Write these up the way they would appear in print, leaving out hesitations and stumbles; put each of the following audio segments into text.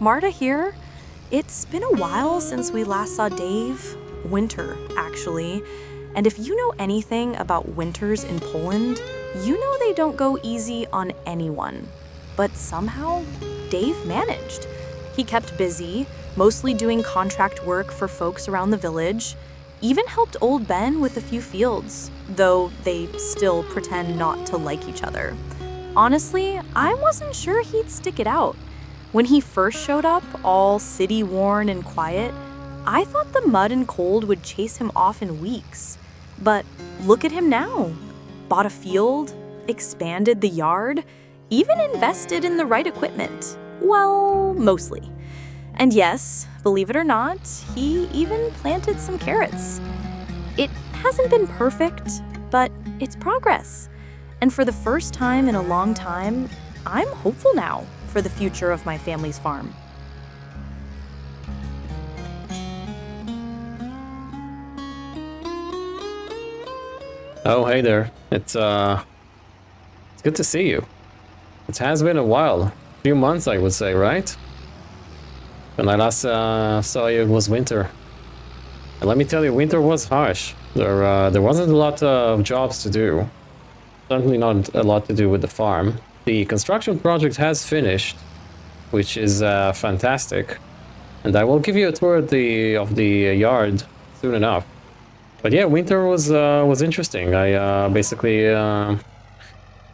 Marta here. It's been a while since we last saw Dave. Winter, actually. And if you know anything about winters in Poland, you know they don't go easy on anyone. But somehow, Dave managed. He kept busy, mostly doing contract work for folks around the village, even helped old Ben with a few fields, though they still pretend not to like each other. Honestly, I wasn't sure he'd stick it out. When he first showed up, all city-worn and quiet, I thought the mud and cold would chase him off in weeks. But look at him now. Bought a field, expanded the yard, even invested in the right equipment. Well, mostly. And yes, believe it or not, he even planted some carrots. It hasn't been perfect, but it's progress. And for the first time in a long time, I'm hopeful now for the future of my family's farm. Oh, hey there. It's good to see you. It has been a while. A few months, I would say, right? When I last saw you, it was winter. And let me tell you, winter was harsh. There wasn't a lot of jobs to do. Certainly not a lot to do with the farm. The construction project has finished, which is fantastic. And I will give you a tour of the yard soon enough. But yeah, winter was interesting. I basically I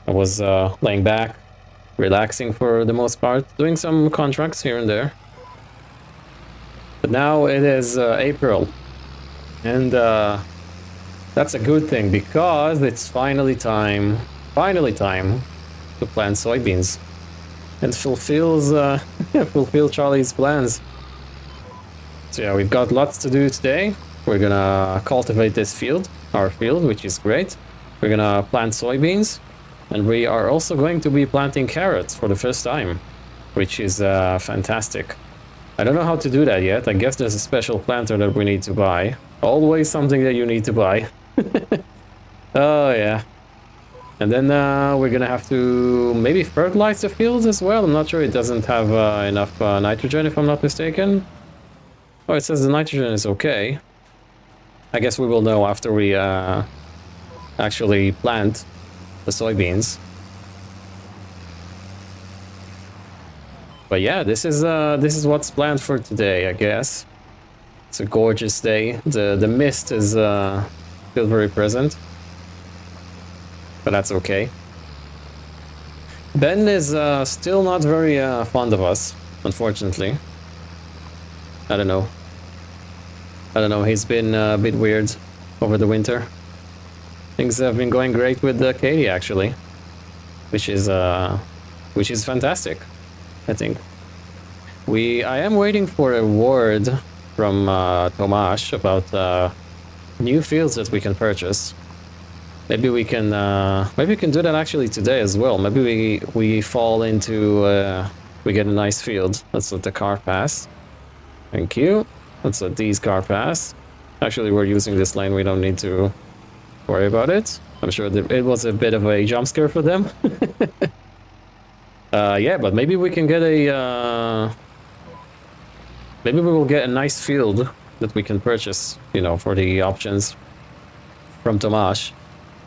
was laying back, relaxing for the most part, doing some contracts here and there. But now it is April, and that's a good thing because it's finally time to plant soybeans and fulfill Charlie's plans. So yeah, we've got lots to do today. We're gonna cultivate this field, our field, which is great. We're gonna plant soybeans, and we are also going to be planting carrots for the first time, which is fantastic. I don't know how to do that yet. I guess there's a special planter that we need to buy. Always something that you need to buy. Oh yeah. And then we're gonna have to maybe fertilize the fields as well. I'm not sure, it doesn't have enough nitrogen if I'm not mistaken. Oh, it says the nitrogen is okay. I guess we will know after we actually plant the soybeans. But yeah, this is what's planned for today, I guess. It's a gorgeous day. The mist is still very present, but that's okay. Ben is still not very fond of us, unfortunately. I don't know. He's been a bit weird over the winter. Things have been going great with Katie, actually, which is fantastic, I think. I am waiting for a word from Tomasz about new fields that we can purchase. Maybe we can do that actually today as well. Maybe we fall into we get a nice field. Let's let the car pass. Thank you. Let's let these car pass. Actually, we're using this lane. We don't need to worry about it. I'm sure that it was a bit of a jump scare for them. Yeah, but maybe we can get a... maybe we will get a nice field that we can purchase, you know, for the options from Tomasz.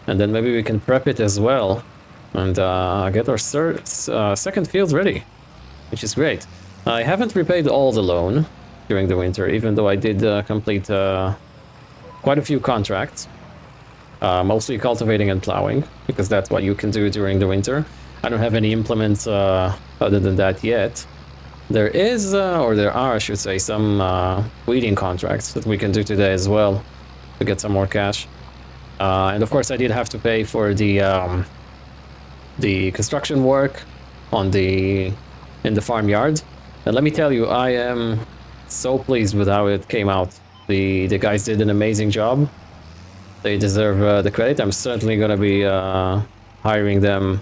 And then maybe we can prep it as well and get our second field ready, which is great. I haven't repaid all the loan during the winter, even though I did complete quite a few contracts, mostly cultivating and plowing, because that's what you can do during the winter. I don't have any implements other than that yet. There is, or there are, I should say, some weeding contracts that we can do today as well to get some more cash. And of course, I did have to pay for the construction work in the farmyard. And let me tell you, I am so pleased with how it came out. The guys did an amazing job. They deserve the credit. I'm certainly going to be hiring them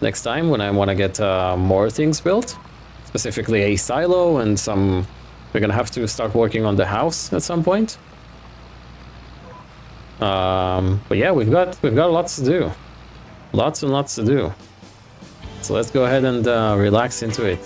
next time when I want to get more things built. Specifically a silo and some... We're going to have to start working on the house at some point. But yeah, we've got lots to do. Lots and lots to do. So let's go ahead and relax into it.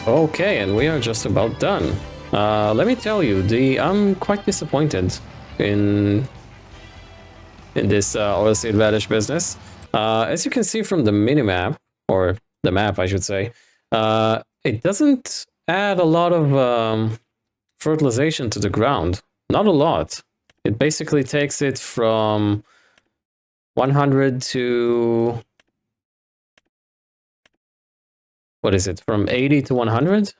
Okay, and we are just about done. Let me tell you, I'm quite disappointed in this oilseed radish business. As you can see from the minimap, or the map, I should say, it doesn't add a lot of fertilization to the ground. Not a lot. It basically takes it from 100 to... what is it? From 80 to 100,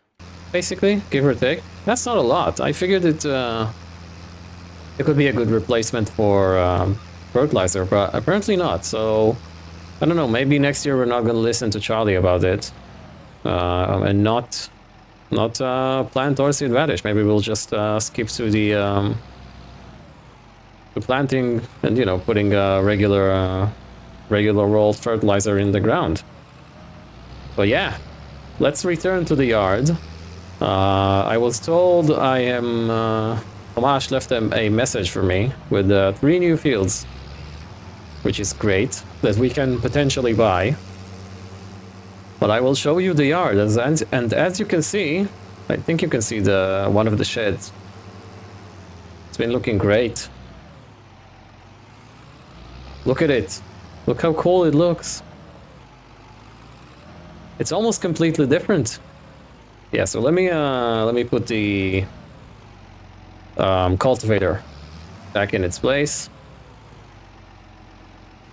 basically, give or take. That's not a lot. I figured it could be a good replacement for fertilizer, but apparently not. So, I don't know, maybe next year we're not going to listen to Charlie about it. And not plant oilseed radish. Maybe we'll just skip to the planting and, you know, putting regular rolled fertilizer in the ground. But yeah, let's return to the yard. I was told Tomasz left a message for me with 3 new fields, which is great, that we can potentially buy. But I will show you the yard, and as you can see, I think you can see one of the sheds. It's been looking great. Look at it. Look how cool it looks. It's almost completely different. Yeah, so let me put the cultivator back in its place,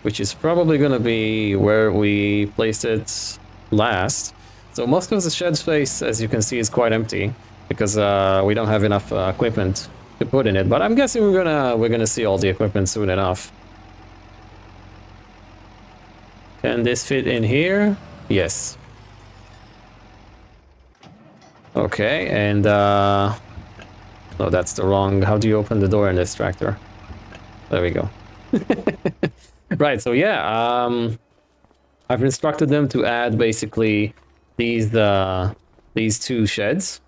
which is probably gonna be where we placed it last. So most of the shed space, as you can see, is quite empty because we don't have enough equipment to put in it. But I'm guessing we're gonna see all the equipment soon enough. Can this fit in here? Yes. Okay, and no, that's the wrong. How do you open the door in this tractor? There we go. Right. So yeah, I've instructed them to add basically these 2 sheds,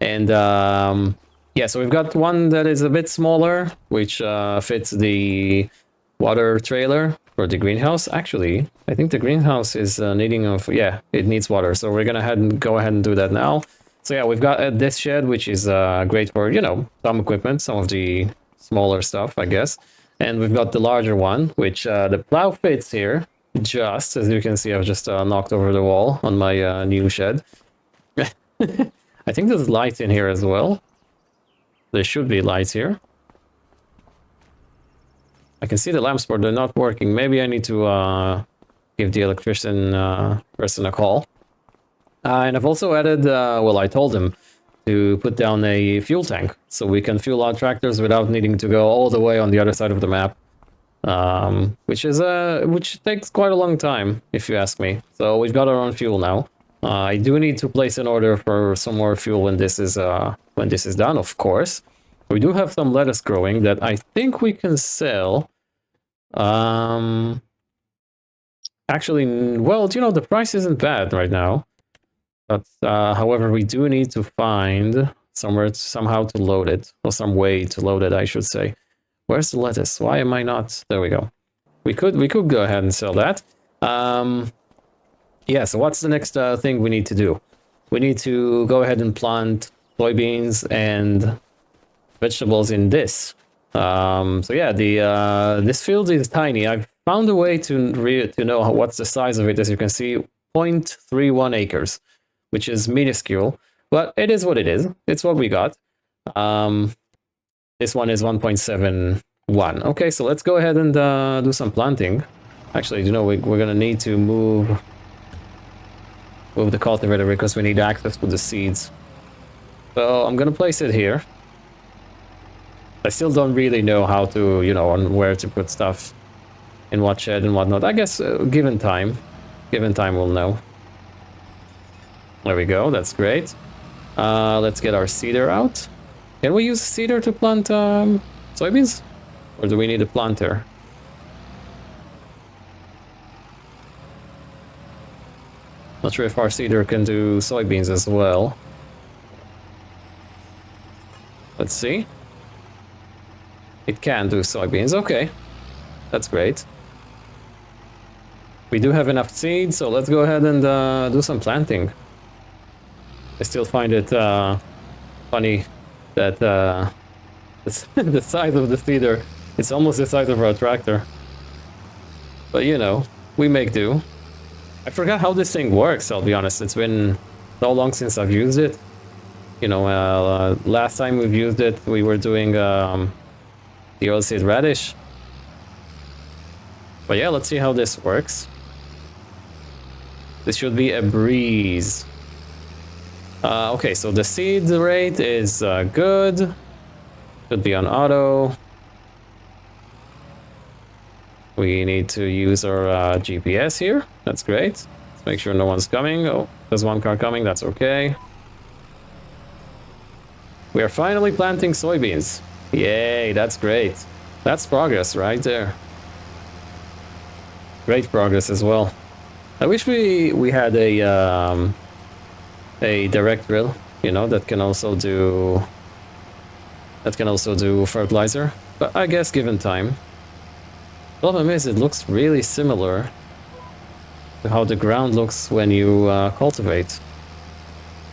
and yeah, so we've got one that is a bit smaller, which fits the water trailer for the greenhouse. Actually, I think the greenhouse is needing of, yeah, it needs water, so we're gonna go ahead and do that now. So yeah, we've got this shed, which is great for, you know, some equipment, some of the smaller stuff, I guess. And we've got the larger one, which the plow fits here. Just, as you can see, I've just knocked over the wall on my new shed. I think there's lights in here as well. There should be lights here. I can see the lamps, but they're not working. Maybe I need to give the electrician person a call. And I've also added, well, I told him to put down a fuel tank so we can fuel our tractors without needing to go all the way on the other side of the map, which takes quite a long time, if you ask me. So we've got our own fuel now. I do need to place an order for some more fuel when this is done, of course. We do have some lettuce growing that I think we can sell. Actually, well, you know, the price isn't bad right now. But, however, we do need to find somehow to load it, or some way to load it, I should say. Where's the lettuce? Why am I not? There we go. We could go ahead and sell that. Yeah, so what's the next thing we need to do? We need to go ahead and plant soybeans and vegetables in this. So yeah, this field is tiny. I've found a way to know what's the size of it. As you can see, 0.31 acres. Which is minuscule, but it is what it is. It's what we got. This one is 1.71. Okay, so let's go ahead and do some planting. Actually, you know, we're gonna need to move the cultivator because we need access to the seeds. So I'm gonna place it here. I still don't really know how to, you know, on where to put stuff in what shed and whatnot. I guess given time we'll know. There we go, that's great. Let's get our seeder out. Can we use seeder to plant soybeans? Or do we need a planter? Not sure if our seeder can do soybeans as well. Let's see. It can do soybeans, okay. That's great. We do have enough seeds, so let's go ahead and do some planting. I still find it funny that the size of the seeder, it's almost the size of our tractor. But you know, we make do. I forgot how this thing works, I'll be honest. It's been so long since I've used it. You know, last time we've used it, we were doing the oilseed radish. But yeah, let's see how this works. This should be a breeze. Okay, so the seed rate is good. Should be on auto. We need to use our GPS here. That's great. Let's make sure no one's coming. Oh, there's one car coming. That's okay. We are finally planting soybeans. Yay, that's great. That's progress right there. Great progress as well. I wish we had a direct drill, you know, that can also do fertilizer. But I guess given time. Problem is, it looks really similar to how the ground looks when you cultivate.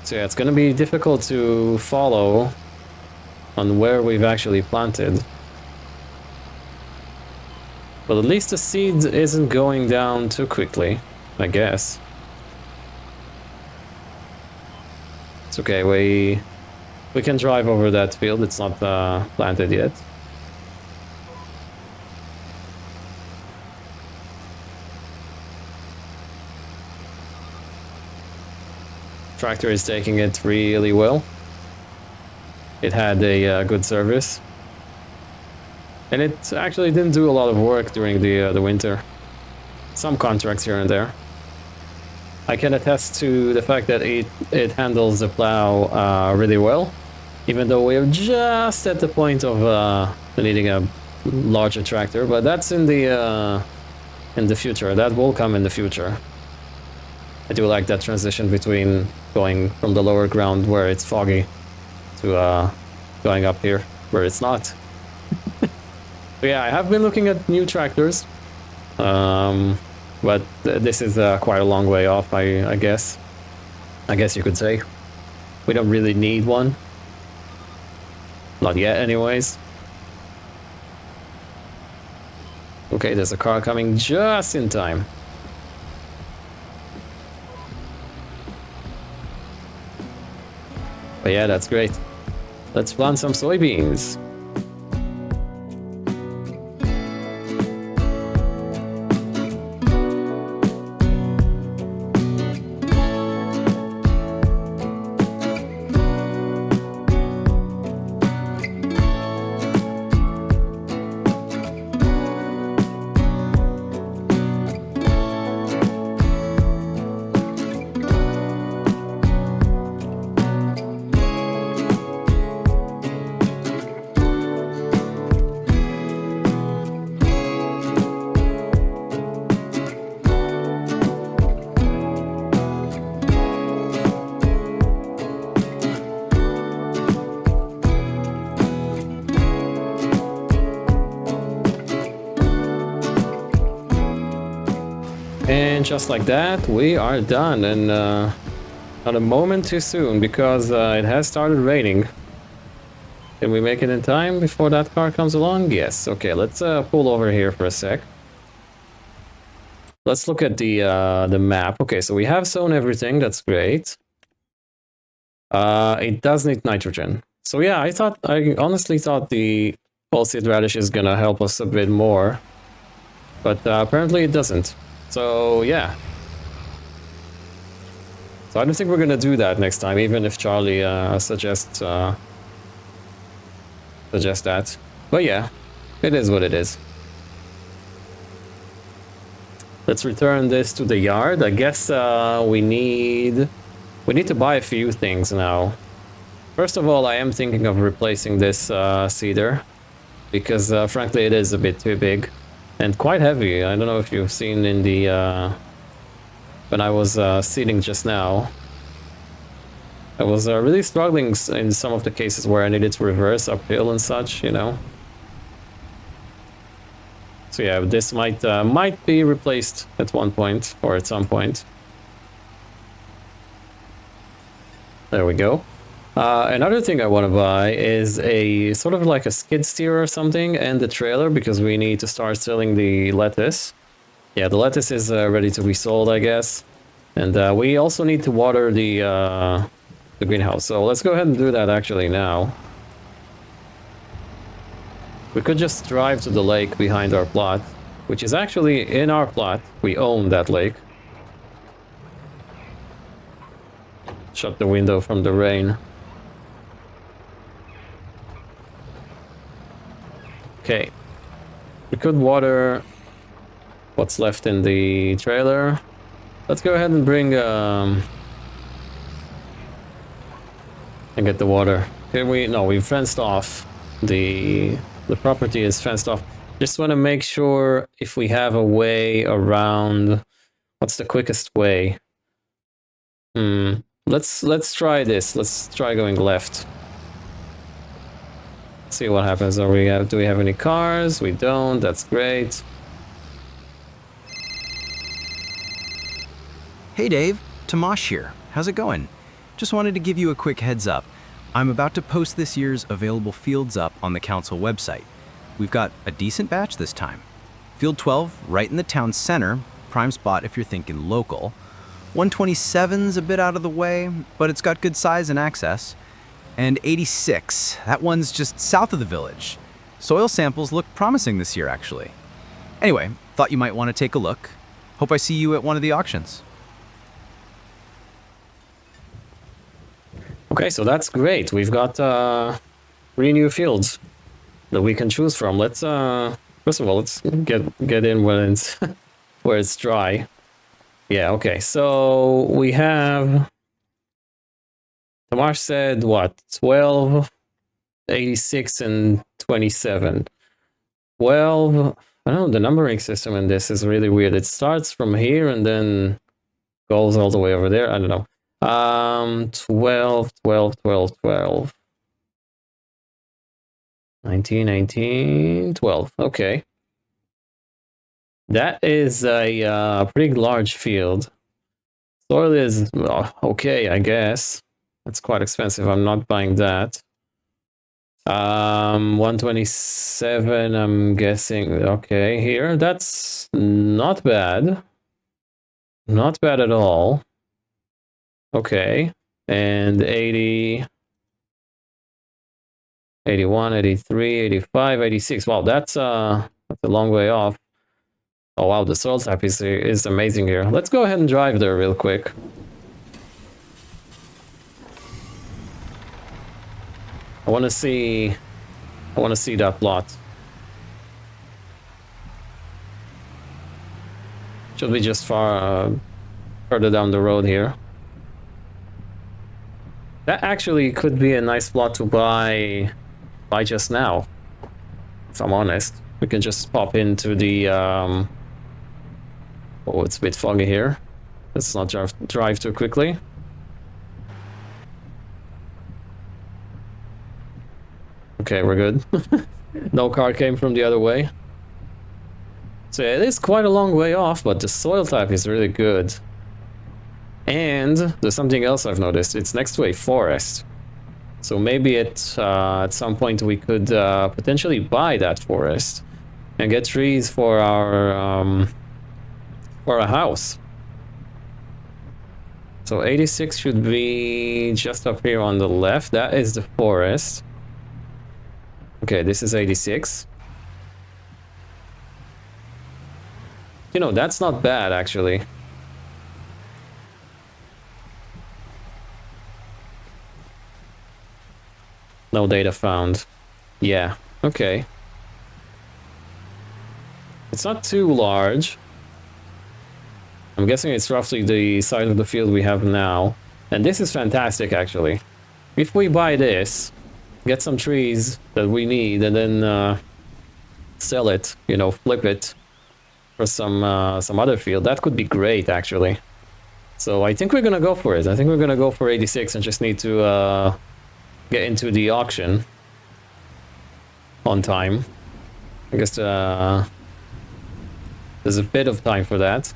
So yeah, it's gonna be difficult to follow on where we've actually planted. But at least the seed isn't going down too quickly, I guess. It's okay, we can drive over that field. It's not planted yet. Tractor is taking it really well. It had a good service. And it actually didn't do a lot of work during the winter. Some contracts here and there. I can attest to the fact that it handles the plow really well, even though we're just at the point of needing a larger tractor. But that's in the future. That will come in the future. I do like that transition between going from the lower ground where it's foggy to going up here where it's not. So yeah, I have been looking at new tractors, but this is quite a long way off, I guess. I guess you could say. We don't really need one. Not yet, anyways. Okay, there's a car coming just in time. But yeah, that's great. Let's plant some soybeans. And just like that, we are done, and not a moment too soon, because it has started raining. Can we make it in time before that car comes along? Yes. Okay, let's pull over here for a sec. Let's look at the map. Okay, so we have sown everything. That's great. It does need nitrogen. So yeah, I honestly thought the oilseed radish is gonna help us a bit more, but apparently it doesn't. So yeah. So I don't think we're gonna do that next time, even if Charlie suggests that. But yeah, it is what it is. Let's return this to the yard. I guess we need to buy a few things now. First of all, I am thinking of replacing this seeder, because frankly it is a bit too big and quite heavy. I don't know if you've seen in the when I was seeding just now. I was really struggling in some of the cases where I needed to reverse uphill and such, you know. So yeah, this might be replaced at one point or at some point. There we go. Another thing I want to buy is a sort of like a skid steer or something and the trailer, because we need to start selling the lettuce. Yeah, the lettuce is ready to be sold, I guess. And we also need to water the greenhouse. So let's go ahead and do that actually now. We could just drive to the lake behind our plot, which is actually in our plot. We own that lake. Shut the window from the rain. Okay. We could water what's left in the trailer. Let's go ahead and bring and get the water. Here we fenced off. The property is fenced off. Just want to make sure if we have a way around. What's the quickest way? Let's try this. Let's try going left. See what happens. Do we have any cars? We don't. That's great. Hey Dave, Tomash here. How's it going? Just wanted to give you a quick heads up. I'm about to post this year's available fields up on the council website. We've got a decent batch this time. Field 12, right in the town center, prime spot if you're thinking local. 127's a bit out of the way, but it's got good size and access. And 86, that one's just south of the village. Soil samples look promising this year, actually. Anyway, thought you might want to take a look. Hope I see you at one of the auctions. Okay, so that's great. We've got 3 new fields that we can choose from. Let's first of all, let's get in when it's where it's dry. Yeah, okay. So we have Tomash said what? 12, 86 and 27. 12, I don't know, the numbering system in this is really weird. It starts from here and then goes all the way over there. I don't know. 12, 12, 12, 12. 19, 19, 12. Okay. That is a pretty large field. Soil is okay, I guess. That's quite expensive. I'm not buying that. 127, I'm guessing. Okay, here. That's not bad. Not bad at all. Okay. And 80, 81, 83, 85, 86. Wow, that's a long way off. Oh wow, the soil type is amazing here. Let's go ahead and drive there real quick. I want to see that plot. Should be just further down the road here. That actually could be a nice plot to buy just now. If I'm honest, we can just pop into the oh, it's a bit foggy here. Let's not drive too quickly. Okay, we're good. No car came from the other way. So yeah, it is quite a long way off, but the soil type is really good. And there's something else I've noticed. It's next to a forest. So maybe at some point we could potentially buy that forest and get trees for our house. So 86 should be just up here on the left. That is the forest. Okay, this is 86. You know, that's not bad actually. No data found. Yeah, okay. It's not too large. I'm guessing it's roughly the size of the field we have now. And this is fantastic, actually. If we buy this, get some trees that we need, and then sell it, you know, flip it for some other field, that could be great, actually. So I think we're gonna go for it. I think we're gonna go for 86 and just need to get into the auction on time. I guess there's a bit of time for that.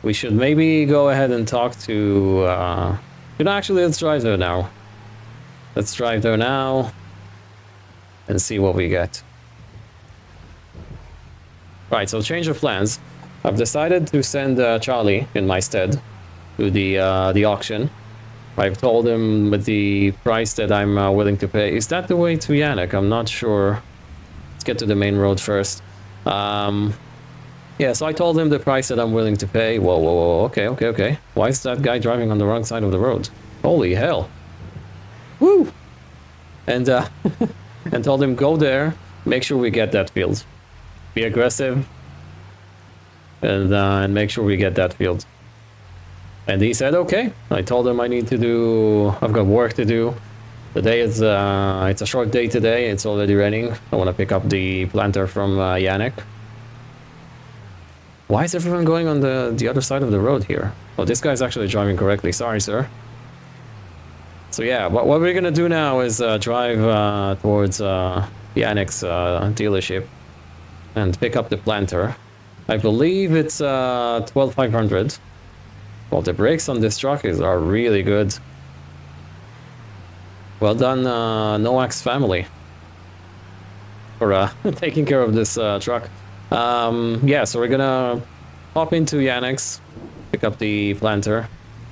We should maybe go ahead and talk to You know, actually, let's drive there now. Let's drive there now and see what we get. Right, so change of plans. I've decided to send Charlie in my stead to the auction. I've told him with the price that I'm willing to pay. Is that the way to Yannick? I'm not sure. Let's get to the main road first. Yeah, so I told him the price that I'm willing to pay. Whoa, whoa, whoa. Okay, okay, okay. Why is that guy driving on the wrong side of the road? Holy hell. Woo! And, and told him, go there, make sure we get that field. Be aggressive, and make sure we get that field. And he said, okay. I told him I've got work to do. The day is, it's a short day today. It's already raining. I want to pick up the planter from Yannick. Why is everyone going on the other side of the road here? Oh, this guy's actually driving correctly. Sorry, sir. So yeah, what we're gonna do now is drive towards Yannick's dealership and pick up the planter. I believe it's 12,500. Well, the brakes on this truck are really good. Well done, Noax family, for taking care of this truck. Yeah, so we're gonna hop into Yannick's, pick up the planter.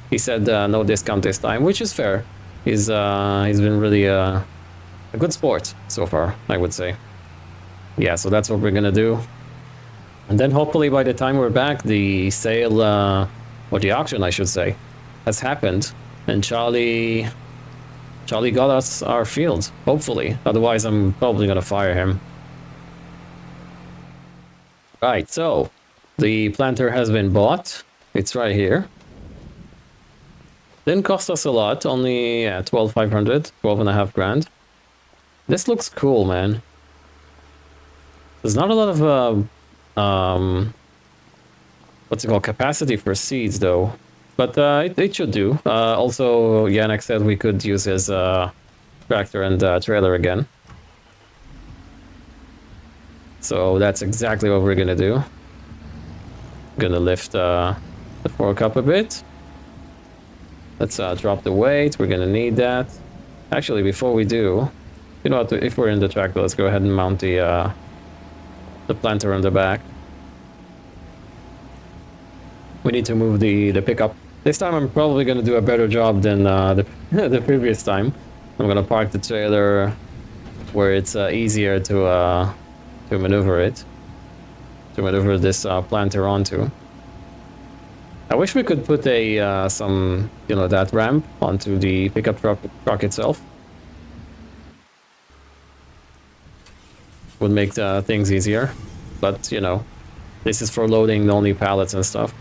He said no discount this time, which is fair. He's been really a good sport so far, I would say. Yeah, so that's what we're gonna do. And then hopefully by the time we're back, the sale, or the auction, I should say, has happened. And Charlie got us our field, hopefully. Otherwise, I'm probably gonna fire him. Right, so the planter has been bought. It's right here. Didn't cost us a lot, only 12,500, 12.5 grand. This looks cool, man. There's not a lot of what's it called, capacity for seeds though, but it should do. Also, Yannick said we could use his tractor and trailer again. So that's exactly what we're gonna do. Gonna lift the fork up a bit. Let's drop the weight. We're gonna need that. Actually, before we do, you know what? If we're in the tractor, let's go ahead and mount the planter on the back. We need to move the pickup. This time, I'm probably gonna do a better job than the previous time. I'm gonna park the trailer where it's easier to maneuver this planter onto. I wish we could put a some, you know, that ramp onto the pickup truck itself. Would make things easier, but you know, this is for loading only pallets and stuff.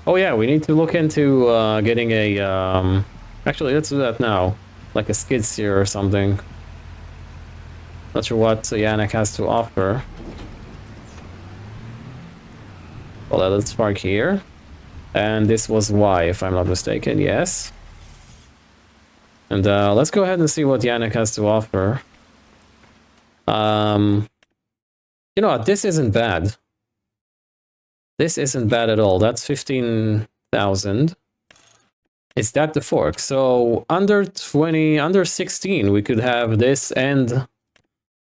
Oh yeah, we need to look into getting a actually, let's do that now, like a skid steer or something. Not sure what Yannick has to offer. Well, let's park here. And this was Y, if I'm not mistaken, yes. And let's go ahead and see what Yannick has to offer. You know what, this isn't bad. This isn't bad at all. That's 15,000. Is that the fork? So under 20, under 16, we could have this and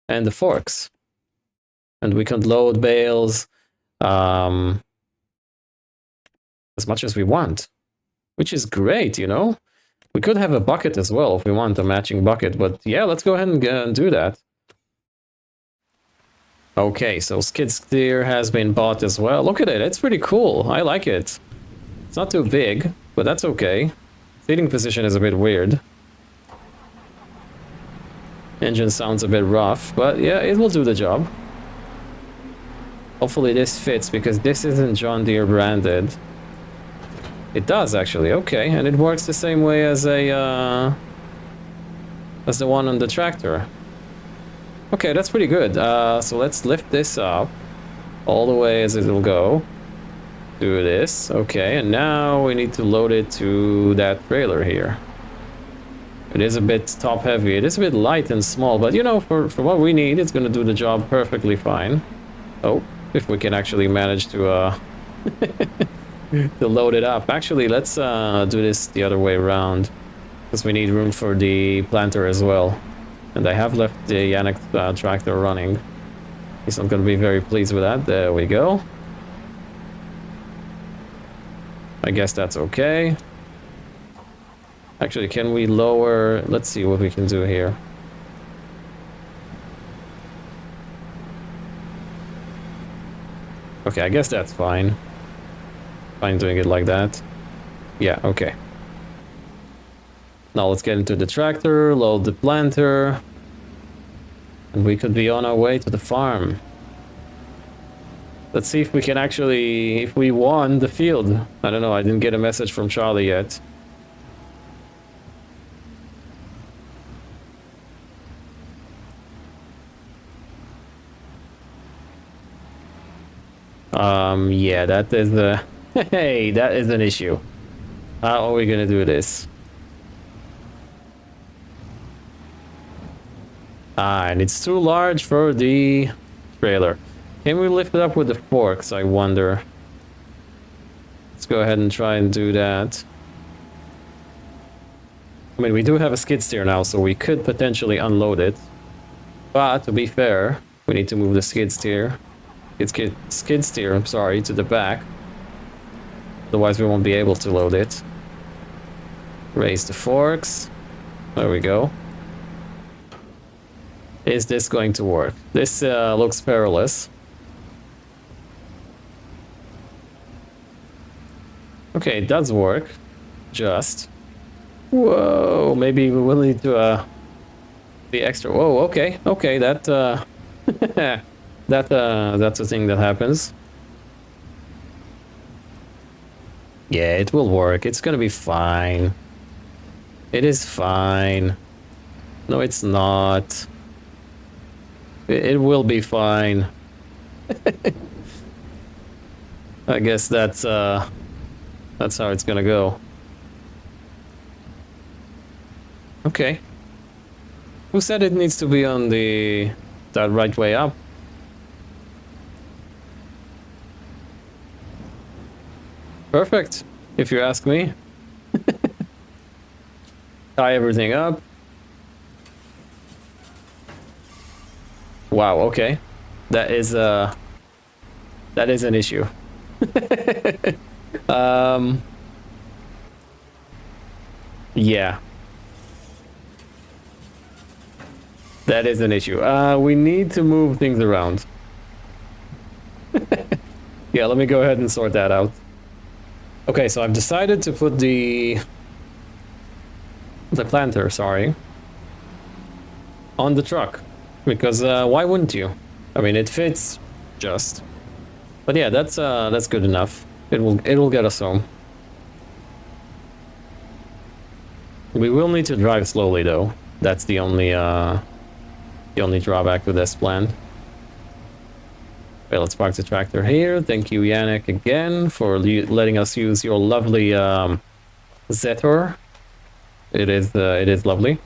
the forks. And we can load bales as much as we want, which is great, you know? We could have a bucket as well if we want a matching bucket, but yeah, let's go ahead and do that. Okay, so skid steer has been bought as well. Look at it, it's pretty cool. I like it. It's not too big, but that's okay. Seating position is a bit weird. Engine sounds a bit rough, but yeah, it will do the job. Hopefully this fits, because this isn't John Deere branded. It does actually, okay, and it works the same way as a as the one on the tractor. Okay, that's pretty good. So let's lift this up all the way as it will go. Do this, okay, and now we need to load it to that trailer here. It is a bit top heavy, it is a bit light and small, but you know, for what we need, it's gonna do the job perfectly fine. Oh, if we can actually manage to to load it up. Actually, let's do this the other way around, because we need room for the planter as well. And I have left the Yannick tractor running. He's not going to be very pleased with that. There we go. I guess that's okay. Actually, can we lower... Let's see what we can do here. Okay, I guess that's fine. Fine doing it like that. Yeah, okay. Now let's get into the tractor, load the planter. And we could be on our way to the farm. Let's see if we can actually... If we won the field. I don't know, I didn't get a message from Charlie yet. Yeah, that is a... Hey, that is an issue. How are we gonna do this? Ah, and it's too large for the trailer. Can we lift it up with the forks, I wonder? Let's go ahead and try and do that. I mean, we do have a skid steer now, so we could potentially unload it. But, to be fair, we need to move the skid steer. Skid steer, I'm sorry, to the back. Otherwise we won't be able to load it. Raise the forks. There we go. Is this going to work? This looks perilous. Okay, it does work. Just. Whoa, maybe we will need to be extra. Whoa, okay, okay, that that's a thing that happens. Yeah, it will work. It's gonna be fine. It is fine. No, it's not. It will be fine. I guess that's how it's gonna go. Okay. Who said it needs to be on that right way up? Perfect, if you ask me. Tie everything up. Wow, okay. That is an issue. Yeah. That is an issue. We need to move things around. Yeah, let me go ahead and sort that out. Okay, so I've decided to put the planter, sorry, on the truck, because why wouldn't you? I mean, it fits just. But yeah, that's good enough. It'll get us home. We will need to drive slowly though. That's the only drawback to this plan. Okay, let's park the tractor here. Thank you, Yannick, again for letting us use your lovely Zetor. It is lovely.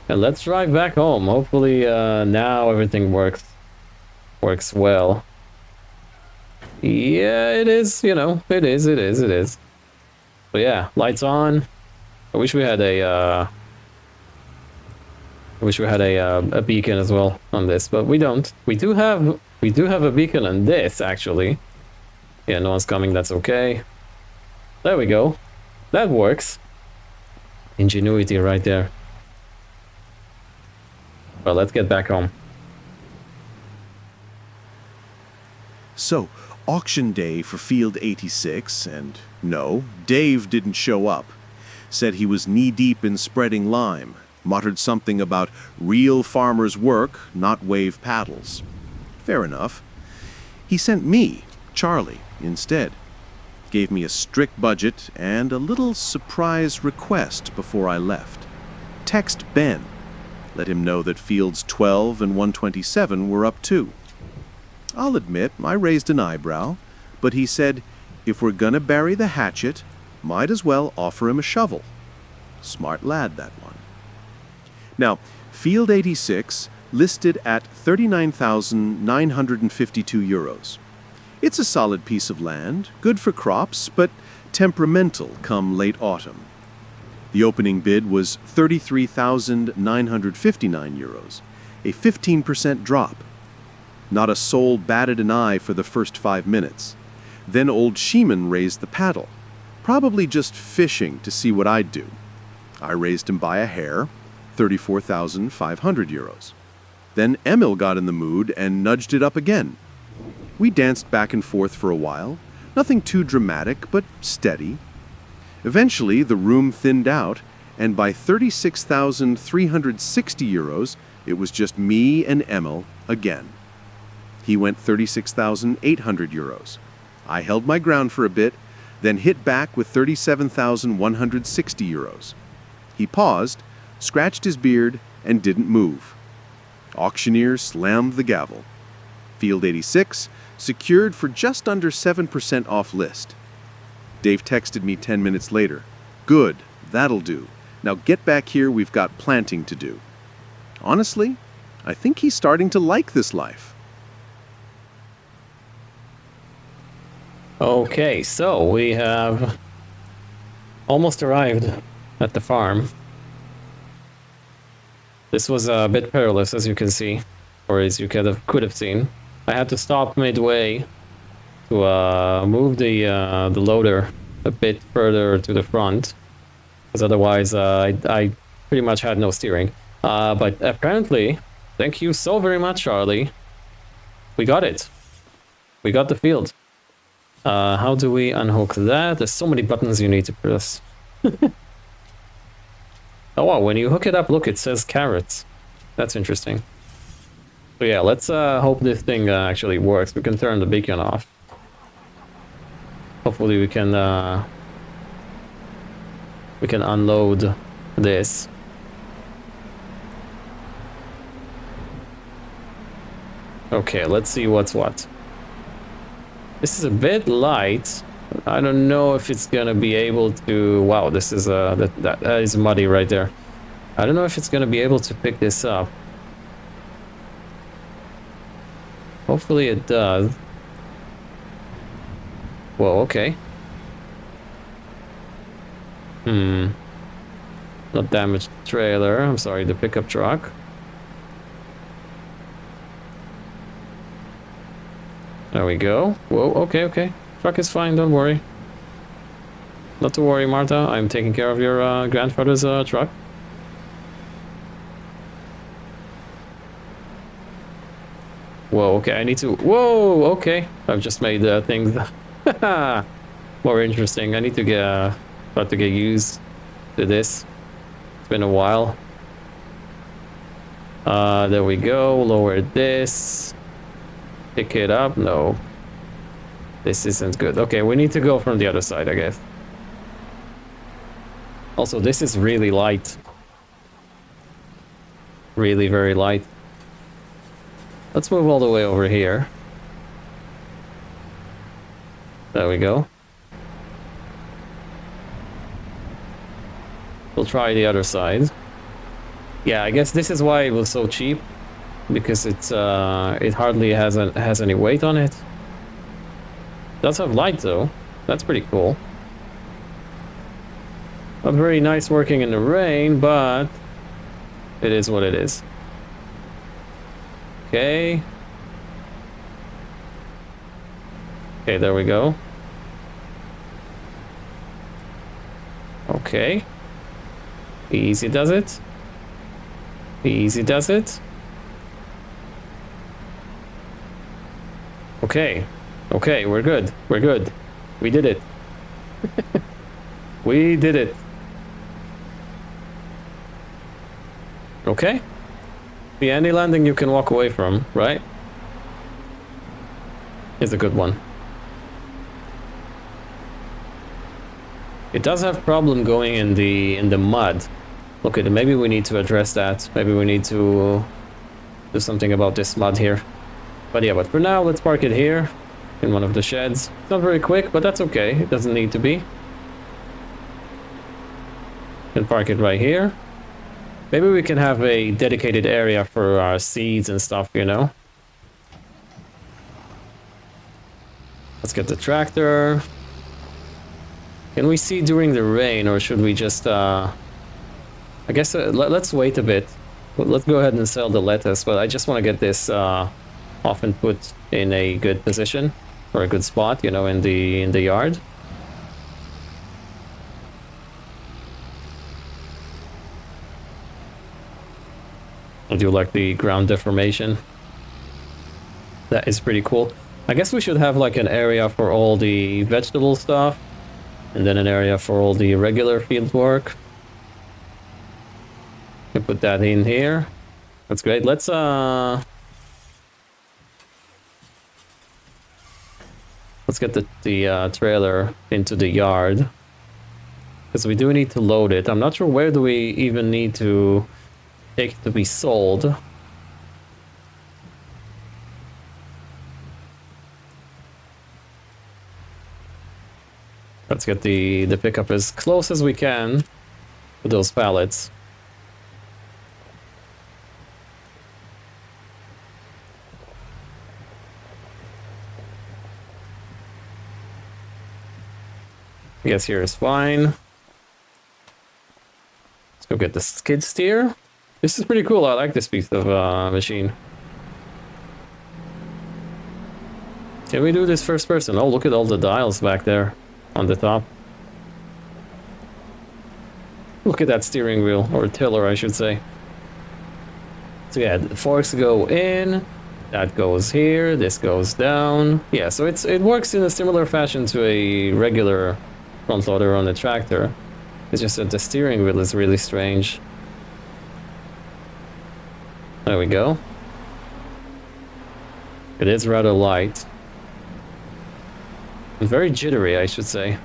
And let's drive back home. Hopefully now everything works well. Yeah, it is, you know, it is. But yeah, lights on. I wish we had a beacon as well on this, but we don't. We do have a beacon on this, actually. Yeah, no one's coming, that's okay. There we go. That works. Ingenuity right there. Well, let's get back home. So, auction day for Field 86, and no, Dave didn't show up. Said he was knee-deep in spreading lime. Muttered something about real farmers' work, not wave paddles. Fair enough. He sent me, Charlie, instead. Gave me a strict budget and a little surprise request before I left. Text Ben. Let him know that fields 12 and 127 were up too. I'll admit, I raised an eyebrow, but he said, if we're gonna bury the hatchet, might as well offer him a shovel. Smart lad, that one. Now, Field 86 listed at 39,952 euros. It's a solid piece of land, good for crops, but temperamental come late autumn. The opening bid was €33,959, a 15% drop. Not a soul batted an eye for the first 5 minutes. Then old Sheeman raised the paddle, probably just fishing to see what I'd do. I raised him by a hair, €34,500. Then Emil got in the mood and nudged it up again. We danced back and forth for a while, nothing too dramatic, but steady. Eventually, the room thinned out, and by €36,360, it was just me and Emil again. He went €36,800. I held my ground for a bit, then hit back with €37,160. He paused, scratched his beard, and didn't move. Auctioneer slammed the gavel. Field 86, secured for just under 7% off list. Dave texted me 10 minutes later. Good, that'll do. Now get back here, we've got planting to do. Honestly, I think he's starting to like this life. Okay, so we have almost arrived at the farm. This was a bit perilous, as you can see, or as you could have seen. I had to stop midway to move the loader a bit further to the front, because otherwise I pretty much had no steering. But apparently, thank you so very much, Charlie. We got it. We got the field. How do we unhook that? There's so many buttons you need to press. Oh wow, when you hook it up, look, it says carrots. That's interesting. So yeah, let's hope this thing actually works. We can turn the beacon off. Hopefully we can unload this. Okay, let's see what's what. This is a bit light. I don't know if it's gonna be able to... Wow, this is that is muddy right there. I don't know if it's gonna be able to pick this up. Hopefully it does. Whoa, okay. Not damaged trailer. I'm sorry, the pickup truck. There we go. Whoa, okay, okay. Truck is fine, don't worry. Not to worry, Marta. I'm taking care of your grandfather's truck. Whoa, okay, I need to... Whoa, okay. I've just made things more interesting. I need to start to get used to this. It's been a while. There we go. Lower this. Pick it up. No. This isn't good. Okay, we need to go from the other side, I guess. Also, this is really light. Really very light. Let's move all the way over here. There we go. We'll try the other side. Yeah, I guess this is why it was so cheap. Because it's it hardly has any weight on it. It does have light though. That's pretty cool. Not very nice working in the rain, but it is what it is. Okay. Okay, there we go. Okay. Easy does it. Easy does it. Okay. Okay, we're good. We're good. We did it. We did it. Okay. The any landing you can walk away from, right? Is a good one. It does have problem going in the mud. Look at it. Maybe we need to address that. Maybe we need to do something about this mud here. But yeah, but for now, let's park it here in one of the sheds. It's not very quick, but that's okay. It doesn't need to be. Can park it right here. Maybe we can have a dedicated area for our seeds and stuff, you know? Let's get the tractor. Can we see during the rain, or should we just, I guess let's wait a bit. Let's go ahead and sell the lettuce, but I just want to get this off and put in a good position, or a good spot, you know, in the yard. I do like the ground deformation. That is pretty cool. I guess we should have like an area for all the vegetable stuff, and then an area for all the regular field work. We put that in here. That's great. Let's get the trailer into the yard, because we do need to load it. I'm not sure where do we even need to take it to be sold. Let's get the pickup as close as we can to those pallets. I guess here is fine. Let's go get the skid steer. This is pretty cool. I like this piece of machine. Can we do this first person? Oh, look at all the dials back there on the top. Look at that steering wheel, or tiller, I should say. So yeah, the forks go in, that goes here, this goes down. Yeah, so it works in a similar fashion to a regular front loader on the tractor. It's just that the steering wheel is really strange. There we go. It is rather light. Very jittery, I should say.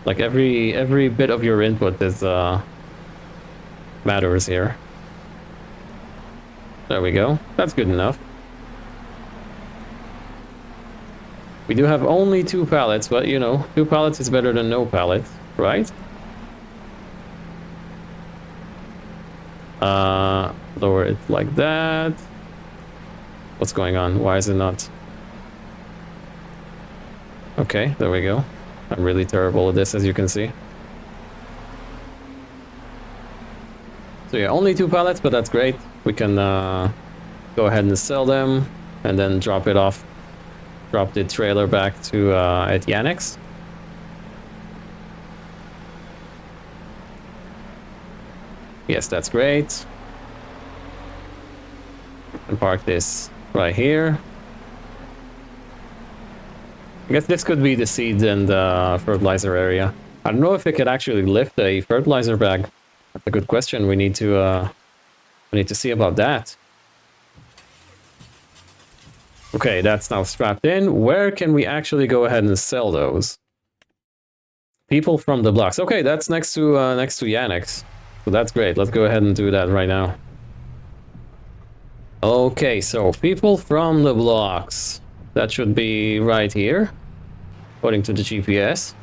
Like every bit of your input is matters here. There we go. That's good enough. We do have only 2 pallets, but you know, 2 pallets is better than no pallets, right? Lower it like that. What's going on? Why is it not? Okay, there we go. I'm really terrible at this, as you can see. So yeah, only 2 pallets, but that's great. We can go ahead and sell them, and then drop it off. Drop the trailer back to at Yannick's. Yes, that's great. And park this right here. I guess this could be the seeds and fertilizer area. I don't know if it could actually lift a fertilizer bag. That's a good question. We need to see about that. Okay, that's now strapped in. Where can we actually go ahead and sell those? People from the blocks. Okay, that's next to Yannick's. So that's great. Let's go ahead and do that right now. Okay, so people from the blocks. That should be right here, according to the GPS.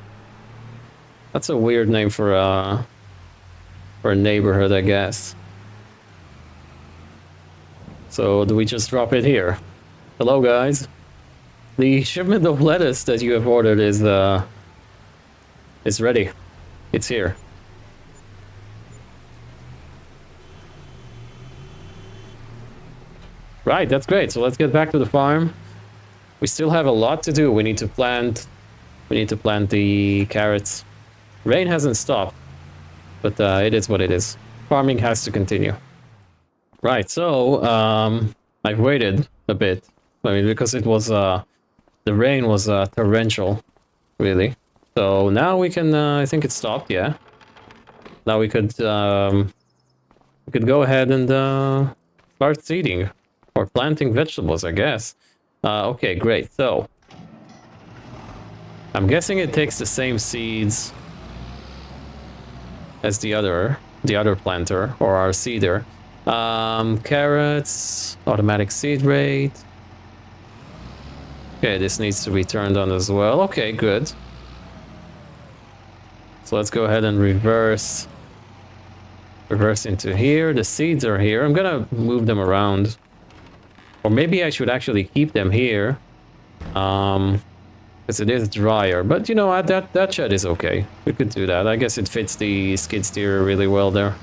That's a weird name for a neighborhood, I guess. So do we just drop it here? Hello, guys. The shipment of lettuce that you have ordered is ready. It's here. Right, that's great. So let's get back to the farm. We still have a lot to do. We need to plant the carrots. Rain hasn't stopped, but it is what it is. Farming has to continue. Right, so I've waited a bit. I mean, because it was the rain was torrential, really. So now we can. I think it stopped. Yeah. Now we could go ahead and start seeding or planting vegetables, I guess. Okay, great. So I'm guessing it takes the same seeds as the other planter or our seeder. Carrots, automatic seed rate. Okay, this needs to be turned on as well. Okay, good. So let's go ahead and reverse into here. The seeds are here. I'm gonna move them around Or maybe I should actually keep them here. Because it is drier. But you know what, that shed is okay. We could do that. I guess it fits the skid steer really well there.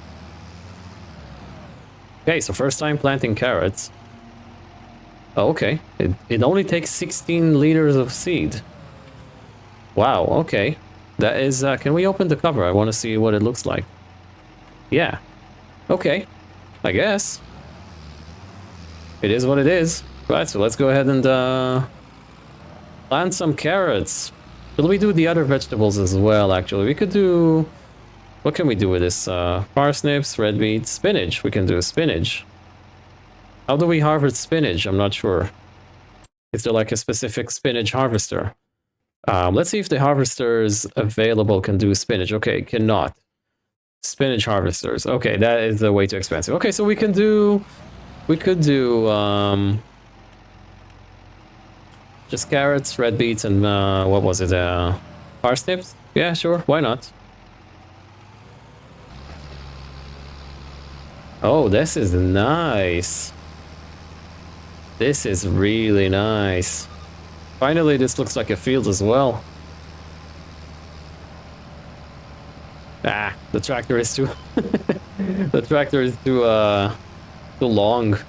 Okay, so first time planting carrots. Oh, okay. It only takes 16 liters of seed. Wow, okay. That is, can we open the cover? I want to see what it looks like. Yeah. Okay. I guess. It is what it is. Right, so let's go ahead and plant some carrots. Will we do the other vegetables as well, actually? We could do... What can we do with this? Parsnips, red beets, spinach. We can do spinach. How do we harvest spinach? I'm not sure. Is there like a specific spinach harvester? Let's see if the harvesters available can do spinach. Okay, cannot. Spinach harvesters. Okay, that is way too expensive. Okay, so we can do... We could do... just carrots, red beets, and what was it? Parsnips? Yeah, sure. Why not? Oh, this is nice. This is really nice. Finally, this looks like a field as well. Ah, the tractor is too... the tractor is too long.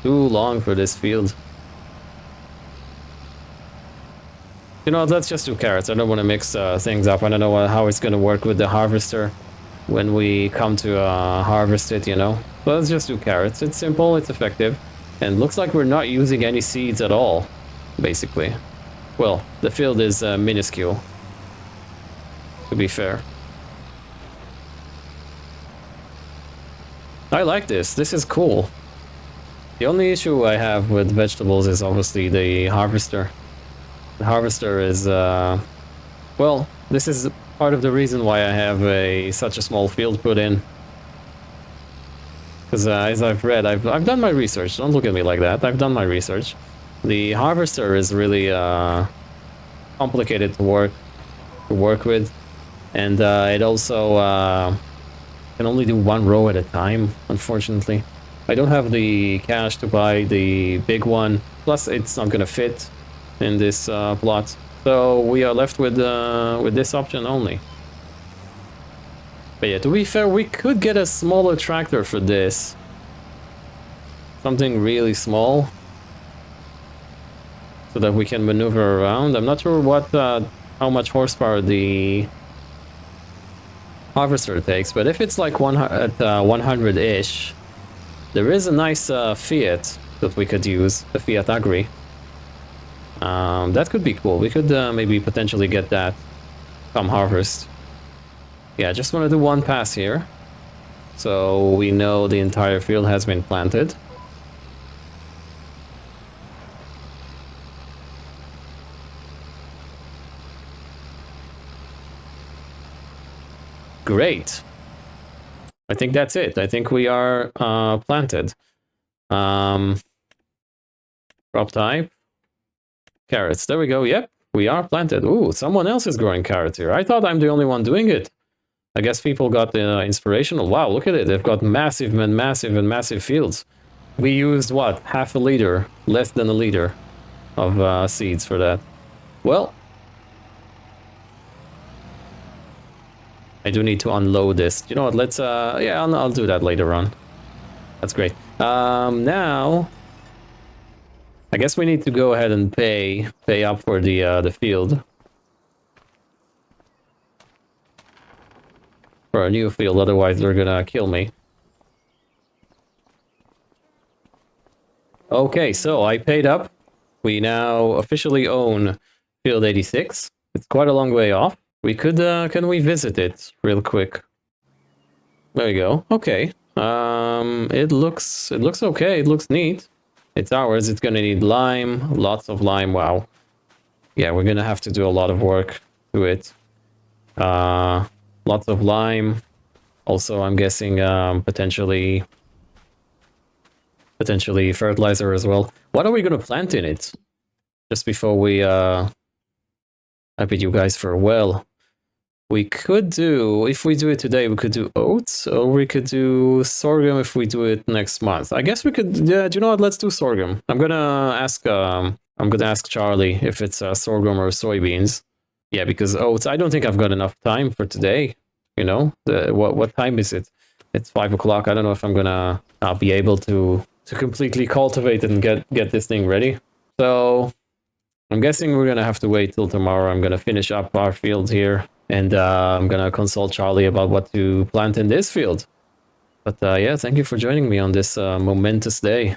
Too long for this field. You know, let's just do carrots. I don't want to mix things up. I don't know how it's going to work with the harvester when we come to harvest it, you know. But let's just do carrots. It's simple, it's effective. And looks like we're not using any seeds at all, basically. Well, the field is minuscule, to be fair. I like this. This is cool. The only issue I have with vegetables is obviously the harvester. The harvester is, well, this is part of the reason why I have such a small field put in. Because as I've read, I've done my research. Don't look at me like that. I've done my research. The harvester is really complicated to work with, and it also can only do one row at a time. Unfortunately, I don't have the cash to buy the big one. Plus, it's not gonna fit in this plot, so we are left with this option only. But yeah, to be fair, we could get a smaller tractor for this. Something really small, so that we can maneuver around. I'm not sure what how much horsepower the harvester takes, but if it's like 100-ish, there is a nice Fiat that we could use, the Fiat Agri. That could be cool. We could maybe potentially get that come harvest. Yeah, just want to do one pass here, so we know the entire field has been planted. Great. I think that's it. I think we are planted. Crop type. Carrots. There we go. Yep, we are planted. Ooh, someone else is growing carrots here. I thought I'm the only one doing it. I guess people got the inspirational. Wow, look at it. They've got massive and massive and massive fields. We used, what, half a liter, less than a liter of seeds for that. Well, I do need to unload this. You know what, let's, yeah, I'll do that later on. That's great. Now, I guess we need to go ahead and pay up for the field. For a new field, otherwise they're gonna kill me. Okay, so I paid up. We now officially own field 86. It's quite a long way off. We could, can we visit it real quick? There we go. Okay. It looks okay. It looks neat. It's ours. It's gonna need lime, lots of lime. Wow. Yeah, we're gonna have to do a lot of work to it. Lots of lime. Also, I'm guessing potentially fertilizer as well. What are we gonna plant in it? Just before we I bid you guys farewell. We could do, if we do it today, we could do oats, or we could do sorghum if we do it next month. I guess we could, yeah, do you know what? Let's do sorghum. I'm gonna ask Charlie if it's sorghum or soybeans. Yeah, because oats, I don't think I've got enough time for today. You know, what time is it? It's 5 o'clock. I don't know if I'll be able to completely cultivate it and get this thing ready. So I'm guessing we're gonna have to wait till tomorrow. I'm gonna finish up our field here, and I'm gonna consult Charlie about what to plant in this field. But yeah, thank you for joining me on this momentous day.